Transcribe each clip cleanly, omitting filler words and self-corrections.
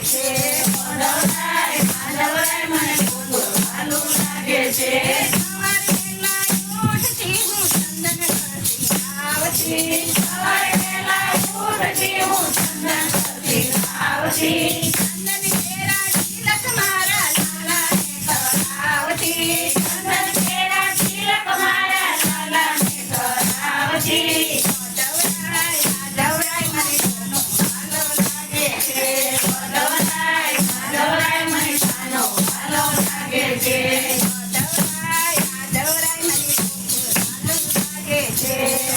છે માધવરાય માધવરાય મને ગોકુળ વાલું લાગે છે સવારે વહેલા ઉઠતી હું ચંદન કરતી આવતી સવારે વહેલા ઉઠતી હું ચંદન કરતી આવતી ચંદન કેરા તિલક મારા લાલાને કરાવતી ચંદન કેરા તિલક મારા લાલાને કરાવતી માધવરાય માધવરાય મને ગોકુળ વાલો લાગે છે માધવરાય માધવરાય મને સાનો વાલો લાગે છે માધવરાય માધવરાય મને ગોકુળ વાલો લાગે છે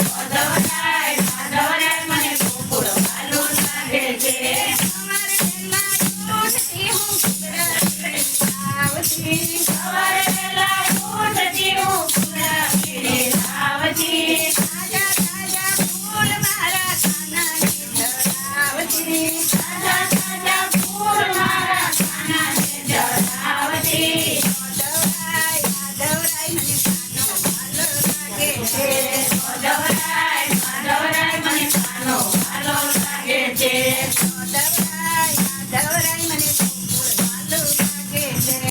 માધવરાય માધવરાય મને ગોકુળ વાલો લાગે છે સવારે વહેલા ઉઠતી હું કુદરત આવતી